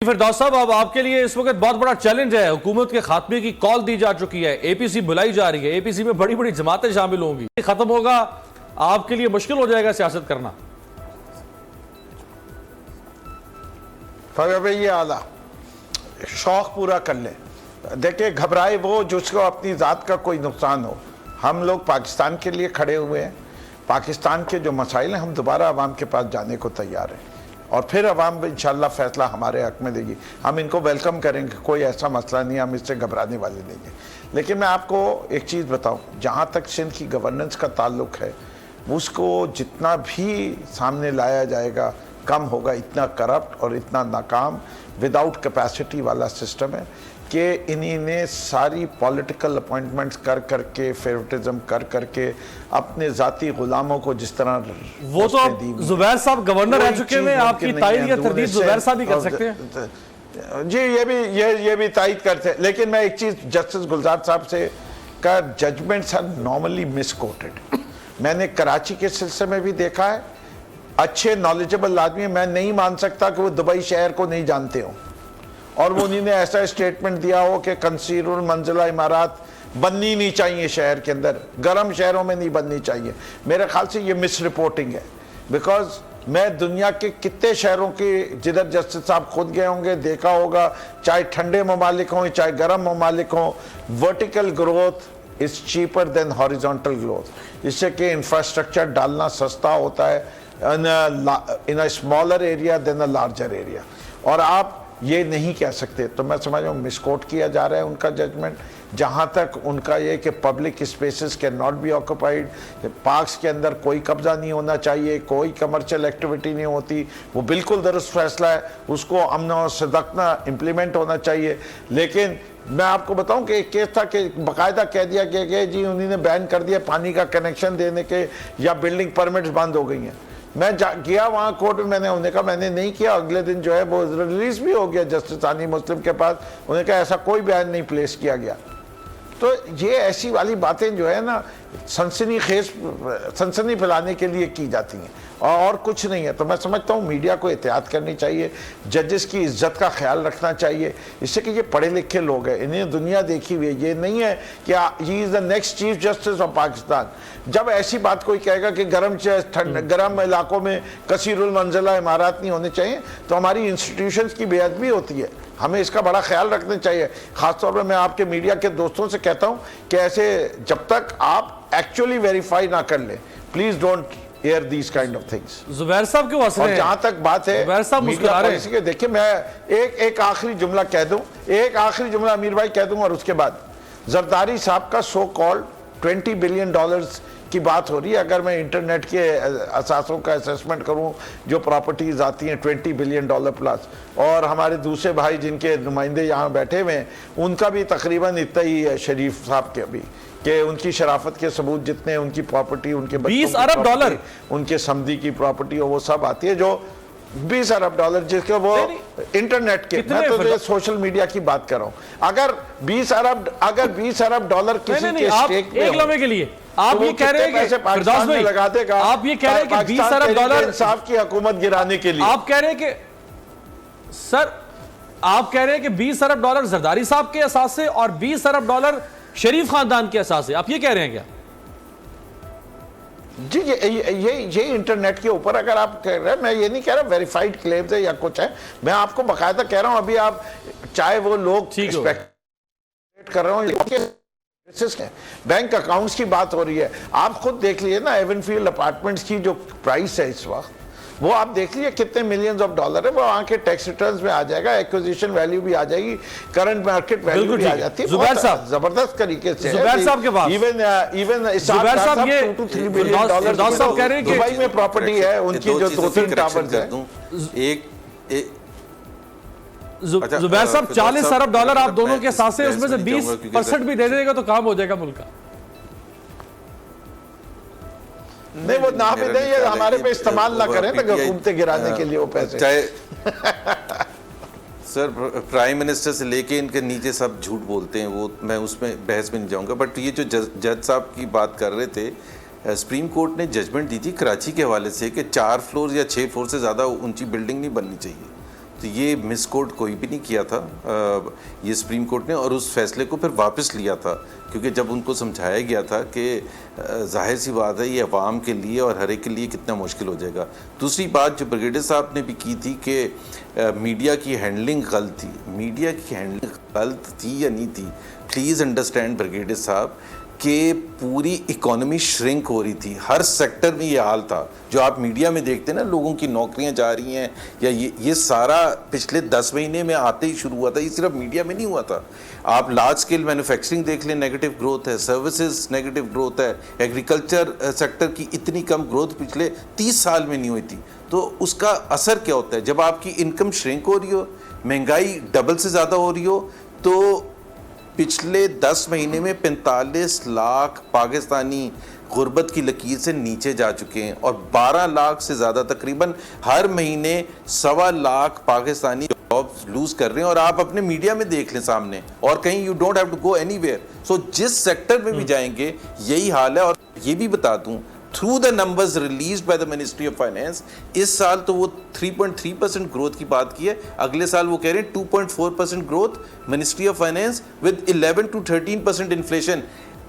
فردوس صاحب، اب آپ کے لیے اس وقت بہت بڑا چیلنج ہے. حکومت کے خاتمے کی کال دی جا چکی ہے, اے پی سی بلائی جا رہی ہے, اے پی سی میں بڑی بڑی جماعتیں شامل ہوں گی. ختم ہوگا, آپ کے لیے مشکل ہو جائے گا سیاست کرنا. فوج یہ اعلیٰ شوق پورا کر لیں. دیکھیں, گھبرائے وہ جس کو اپنی ذات کا کوئی نقصان ہو. ہم لوگ پاکستان کے لیے کھڑے ہوئے ہیں. پاکستان کے جو مسائل ہیں ہم دوبارہ عوام کے پاس جانے کو تیار ہیں, اور پھر عوام انشاءاللہ فیصلہ ہمارے حق میں دے گی. ہم ان کو ویلکم کریں گے, کوئی ایسا مسئلہ نہیں, ہم اس سے گھبرانے والے نہیں ہیں. لیکن میں آپ کو ایک چیز بتاؤں, جہاں تک سندھ کی گورننس کا تعلق ہے, اس کو جتنا بھی سامنے لایا جائے گا کم ہوگا. اتنا کرپٹ اور اتنا ناکام وداؤٹ کیپیسٹی والا سسٹم ہے کہ انہی نے ساری پولیٹیکل اپوائنٹمنٹس کر کے, فیورٹزم کر کے اپنے ذاتی غلاموں کو جس طرح وہ تو زبیر صاحب گورنر رہ چکے ہیں, آپ کی تائید یا تردید زبیر صاحب ہی کر سکتے ہیں. جی, یہ بھی تائید کرتے ہیں. لیکن میں ایک چیز جسٹس گلزار صاحب سے کا judgments are normally misquoted. میں نے کراچی کے سلسلے میں بھی دیکھا ہے, اچھے نالجبل آدمی ہیں, میں نہیں مان سکتا کہ وہ دبئی شہر کو نہیں جانتے ہوں, اور وہ انہوں نے ایسا اسٹیٹمنٹ دیا ہو کہ کنسیر المنزلہ عمارات بننی نہیں چاہیے شہر کے اندر, گرم شہروں میں نہیں بننی چاہیے. میرے خیال سے یہ مس رپورٹنگ ہے, بیکاز میں دنیا کے کتنے شہروں کی جدھر جسٹس صاحب خود گئے ہوں گے دیکھا ہوگا, چاہے ٹھنڈے ممالک ہوں چاہے گرم ممالک ہوں, vertical growth is cheaper than horizontal growth. اس سے کہ انفراسٹرکچر ڈالنا سستا ہوتا ہے in a smaller area than a larger area. اور آپ یہ نہیں کہہ سکتے. تو میں سمجھ رہا ہوں مس کوٹ کیا جا رہا ہے ان کا ججمنٹ. جہاں تک ان کا یہ کہ public spaces can not be occupied, parks کے اندر کوئی قبضہ نہیں ہونا چاہیے, کوئی کمرشل ایکٹیویٹی نہیں ہوتی, وہ بالکل درست فیصلہ ہے, اس کو امن و صدقنا امپلیمنٹ ہونا چاہیے. لیکن میں آپ کو بتاؤں کہ ایک کیس تھا کہ باقاعدہ کہہ دیا کہ جی انہوں نے بین کر دیا پانی کا کنیکشن دینے کے, یا بلڈنگ پرمٹس بند ہو گئی ہیں. میں گیا وہاں کورٹ میں, میں نے انہیں کہا میں نے نہیں کیا. اگلے دن جو ہے وہ ریلیز بھی ہو گیا جسٹس ثانی مسلم کے پاس, انہوں نے کہا ایسا کوئی بیان نہیں پلیس کیا گیا. تو یہ ایسی والی باتیں جو ہے نا سنسنی پھیلانے کے لیے کی جاتی ہیں اور کچھ نہیں ہے. تو میں سمجھتا ہوں میڈیا کو احتیاط کرنی چاہیے, ججز کی عزت کا خیال رکھنا چاہیے, اس سے کہ یہ پڑھے لکھے لوگ ہیں, انہیں دنیا دیکھی ہوئی ہے. یہ نہیں ہے کہ he is the next chief justice of Pakistan. جب ایسی بات کوئی کہے گا کہ گرم علاقوں میں کثیر المنزلہ عمارات نہیں ہونے چاہیے, تو ہماری انسٹیٹیوشنز کی بے ادبی ہوتی ہے. ہمیں اس کا بڑا خیال رکھنا چاہیے. خاص طور پر میں آپ کے میڈیا کے دوستوں سے کہتا ہوں کہ ایسے جب تک آپ ایکچولی ویریفائی نہ کر لیں, please don't air these kind of things. Zubair صاحب کیوں ہنس رہے ہیں؟ اور جہاں تک بات ہے زبیر صاحب مسکرا رہے ہیں. دیکھیں میں ایک آخری جملہ کہہ دوں, ایک آخری جملہ امیر بھائی کہہ دوں, اور اس کے بعد زرداری صاحب کا سو کالڈ $20 بلین کی بات ہو رہی ہے. اگر میں انٹرنیٹ کے اساسوں کا اسیسمنٹ کروں جو پراپرٹیز آتی ہیں $20 بلین پلس, اور ہمارے دوسرے بھائی جن کے نمائندے یہاں بیٹھے ہوئے ہیں ان کا بھی تقریباً اتنا ہی ہے, شریف صاحب کے بھی, کہ ان کی شرافت کے ثبوت جتنے, ان کی پراپرٹی, ان کے $20 ارب, ان کے سمدھی کی پراپرٹی, وہ سب آتی ہے جو $20 ارب, جس کے وہ انٹرنیٹ کے, میں تو سوشل میڈیا کی بات کر رہا ہوں. اگر $20 ارب کسی کے اسٹیک میں ایک لمحے کے لیے آپ یہ کہہ رہے ہیں کہ پاکستان میں لگاتے گا, آپ یہ کہہ رہے ہیں کہ $20 ارب انصاف کی حکومت گرانے کے لیے, آپ کہہ رہے ہیں کہ سر آپ کہہ رہے ہیں کہ $20 ارب زرداری صاحب کے اساس سے اور $20 ارب شریف خاندان کے اساس سے, آپ یہ کہہ رہے ہیں کیا؟ جی یہ انٹرنیٹ کے اوپر اگر آپ کہہ رہے ہیں, میں یہ نہیں کہہ رہا ویریفائڈ کلیمز ہے یا کچھ ہے, میں آپ کو باقاعدہ کہہ رہا ہوں. ابھی آپ چاہے وہ لوگ اسپیکٹ کر رہے ہوں, بینک اکاؤنٹس کی بات ہو رہی ہے, آپ خود دیکھ لیے نا ایون فیلڈ اپارٹمنٹس کی جو پرائس ہے اس وقت, وہ آپ دیکھ لیے کتنے ملینز آف ڈالر ہے, وہ وہاں کے ٹیکس ریٹرنز میں آ جائے گا, ایکوزیشن ویلیو بھی آ جائے گی, کرنٹ مارکیٹ ویلیو بھی آ جاتی ہے. زبیر صاحب زبردست طریقے سے زبیر صاحب کے پاس ایون زبیر صاحب یہ $2 to $3 بلین صاحب کہہ رہے ہیں کہ دبئی میں پراپرٹی ہے ان کی جو 2-3 ٹاورز ہیں. زبیر صاحب $40 ارب آپ دونوں کے ساتھ سے, اس میں سے 20% بھی دے دے گا تو کام ہو جائے گا ملک کا. نہیں وہ نہ بھی دیں, یہ ہمارے پہ استعمال نہ کریں نا حکومتیں گرانے کے لیے وہ پیسے. سر پرائم منسٹر سے لے کے ان کے نیچے سب جھوٹ بولتے ہیں, وہ میں اس میں بحث میں نہیں جاؤں گا. بٹ یہ جو جج صاحب کی بات کر رہے تھے, سپریم کورٹ نے ججمنٹ دی تھی کراچی کے حوالے سے کہ 4 فلور یا 6 فلور سے زیادہ اونچی بلڈنگ نہیں بننی چاہیے. تو یہ مس کوٹ کوئی بھی نہیں کیا تھا یہ سپریم کورٹ نے، اور اس فیصلے کو پھر واپس لیا تھا، کیونکہ جب ان کو سمجھایا گیا تھا کہ ظاہر سی بات ہے یہ عوام کے لیے اور ہر ایک کے لیے کتنا مشکل ہو جائے گا۔ دوسری بات جو بریگیڈیئر صاحب نے بھی کی تھی کہ میڈیا کی ہینڈلنگ غلط تھی، میڈیا کی ہینڈلنگ غلط تھی یا نہیں تھی، پلیز انڈرسٹینڈ بریگیڈیئر صاحب کہ پوری اکانومی شرنک ہو رہی تھی، ہر سیکٹر میں یہ حال تھا جو آپ میڈیا میں دیکھتے ہیں نا، لوگوں کی نوکریاں جا رہی ہیں یا یہ سارا پچھلے 10 مہینے میں آتے ہی شروع ہوا تھا، یہ صرف میڈیا میں نہیں ہوا تھا۔ آپ لارج اسکیل مینوفیکچرنگ دیکھ لیں، نیگیٹو گروتھ ہے، سروسز نیگیٹو گروتھ ہے، ایگریکلچر سیکٹر کی اتنی کم گروتھ پچھلے 30 سال میں نہیں ہوئی تھی۔ تو اس کا اثر کیا ہوتا ہے جب آپ کی انکم شرنک ہو رہی ہو، مہنگائی ڈبل سے زیادہ ہو رہی ہو؟ تو پچھلے 10 مہینے میں 45 لاکھ پاکستانی غربت کی لکیر سے نیچے جا چکے ہیں، اور 12 لاکھ سے زیادہ تقریباً ہر مہینے 1.25 لاکھ پاکستانی جابز لوز کر رہے ہیں، اور آپ اپنے میڈیا میں دیکھ لیں سامنے، اور کہیں you don't have to go anywhere. So جس سیکٹر میں بھی جائیں گے یہی حال ہے۔ اور یہ بھی بتا دوں through the numbers released by the ministry of finance, اس سال تو وہ 3.3% گروتھ کی بات کی ہے، اگلے سال وہ کہہ رہے ہیں 2.4% growth ministry of finance with 11 to 13% inflation.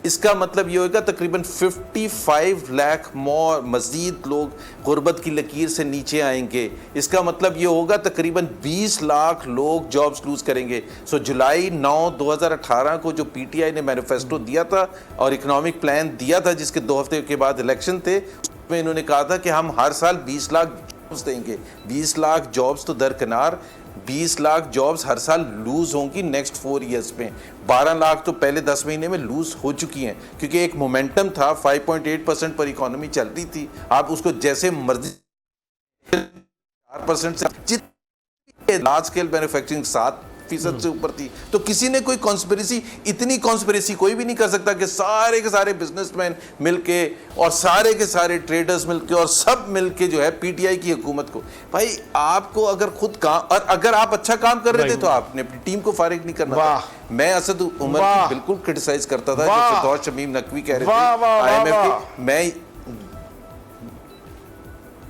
اس کا مطلب یہ ہوگا تقریباً 55 لاکھ مور مزید لوگ غربت کی لکیر سے نیچے آئیں گے۔ اس کا مطلب یہ ہوگا تقریباً 20 لاکھ لوگ جابز لوز کریں گے۔ سو جولائی 9 2018 کو جو پی ٹی آئی نے مینیفیسٹو دیا تھا اور اکنامک پلان دیا تھا، جس کے 2 ہفتے کے بعد الیکشن تھے، اس میں انہوں نے کہا تھا کہ ہم ہر سال 20 لاکھ جابز دیں گے۔ 20 لاکھ جابز تو درکنار، 20 لاکھ جابز ہر سال لوز ہوں گی نیکسٹ 4 ایئرس میں۔ 12 لاکھ تو پہلے 10 مہینے میں لوز ہو چکی ہیں، کیونکہ ایک مومنٹم تھا، 5.8% پر اکانومی چل رہی تھی، آپ اس کو جیسے مرضی 4% سے جتنے لارج اسکیل مینوفیکچرنگ 7% سے اوپر تھی۔ تو کسی نے کوئی کانسپریسی، اتنی کانسپریسی کوئی بھی نہیں کر سکتا کہ سارے کے سارے بزنس مین مل کے اور سارے کے سارے ٹریڈرز مل کے اور سب مل کے جو ہے پی ٹی آئی کی حکومت کو، بھائی آپ کو اگر خود کام، اور اگر آپ اچھا کام کر رہے تھے تو آپ نے اپنی ٹیم کو فارغ نہیں کرنا تھا۔ میں اسد عمر کی بالکل کرٹیسائز کرتا تھا جب فردوس شمیم نقوی کہہ رہے تھے آئی ایم ایف کی، میں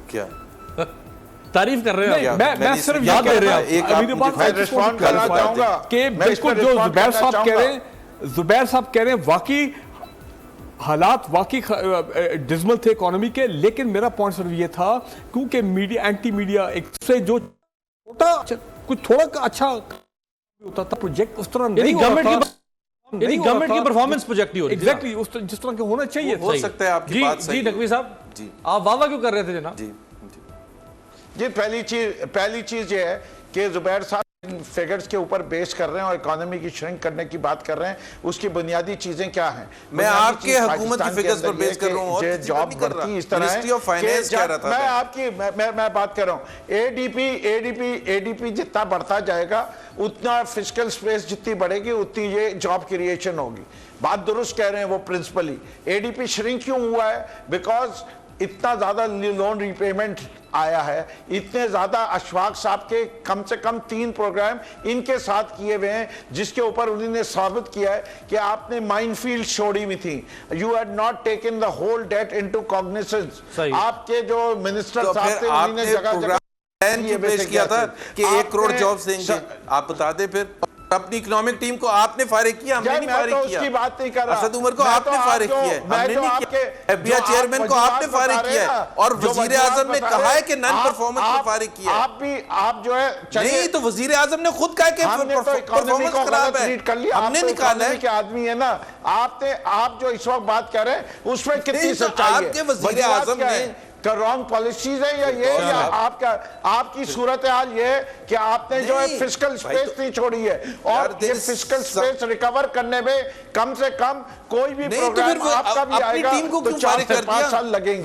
کیا تعریف کر رہے ہیں، میں صرف یاد دے رہا ہوں، میں رسپونڈ کرنا چاہوں گا کہ بالکل جو زبیر صاحب کہہ رہے ہیں، زبیر صاحب کہہ رہے ہیں واقعی حالات واقعی ڈزمل تھے اکانومی کے، لیکن میرا پوائنٹ صرف یہ تھا کیونکہ میڈیا، اینٹی میڈیا ایک سے جو چھوٹا کچھ تھوڑا اچھا ہوتا تھا، پروجیکٹ اس طرح نہیں ہوتا تھا، گورنمنٹ کی پرفارمنس پروجیکٹ ہی ہو رہی ہے ایگزیکٹلی جس طرح کے ہونا چاہیے ہو سکتا ہے۔ آپ کی بات صحیح جی نقوی صاحب جی آپ واہ کیوں کر رہے تھے جناب؟ جی پہلی چیز یہ ہے کہ زبیر صاحب فیگرز کے اوپر بیس کر رہے ہیں اور اکانومی کی شرنک کرنے کی بات کر رہے ہیں، اس کی بنیادی چیزیں کیا ہیں؟ میں آپ کے حکومت کی فگرز پر بیس کر رہا ہوں، اور جاب بڑھتی اس طرح ہے، میں بات کر رہا ہوں اے ڈی پی جتنا بڑھتا جائے گا اتنا فسکل سپیس جتنی بڑھے گی اتنی یہ جاب کریشن ہوگی۔ بات درست کہہ رہے ہیں وہ پرنسپلی۔ اے ڈی پی شرنک کیوں ہوا ہے؟ بیکاز اتنا زیادہ لون ریپیمنٹ آیا ہے، اتنے زیادہ اشفاق صاحب کے کم سے کم 3 پروگرام ان کے ساتھ کیے ہوئے ہیں، جس کے اوپر انہوں نے ثابت کیا ہے کہ آپ نے مائن فیلڈ چھوڑی ہوئی تھی، you had not taken the whole date into cognisance. آپ کے جو منسٹر صاحب تھے انہوں نے جگہ جگہ پیش کیا تھا کہ 1 کروڑ جابز دیں گے، آپ بتا دیں پھر اپنی اکنامک ٹیم کو آپ نے فارغ کیا، ہم نے نہیں فارغ کیا۔ اس کی بات نہیں کر رہا، اسد عمر کو آپ نے فارغ کیا ہے، ہم نے نہیں کیا۔ ایف بی آئی چیئرمین کو آپ نے فارغ کیا ہے، اور وزیر اعظم نے کہا ہے کہ نان پرفارمنس کو فارغ کیا ہے۔ آپ جو ہے نہیں تو وزیر اعظم نے خود کہا کہ پرفارمنس خراب ہے، ہم نے نکالا ہے کہ آدمی ہے نا، آپ جو اس وقت بات کر رہے ہیں اس میں کتنی سچائی ہے؟ آپ کے وزیر اعظم نے کہ رانگ پالیسیز ہے یا یہ، یا آپ کی صورتحال یہ ہے کہ آپ نے جو ہے فسکل سپیس نہیں چھوڑی ہے، اور یہ فسکل سپیس ریکور کرنے میں کم سے کم کوئی بھی پروگرام آپ کا بھی آئے گا تو 4 سے 5 سال لگیں گے۔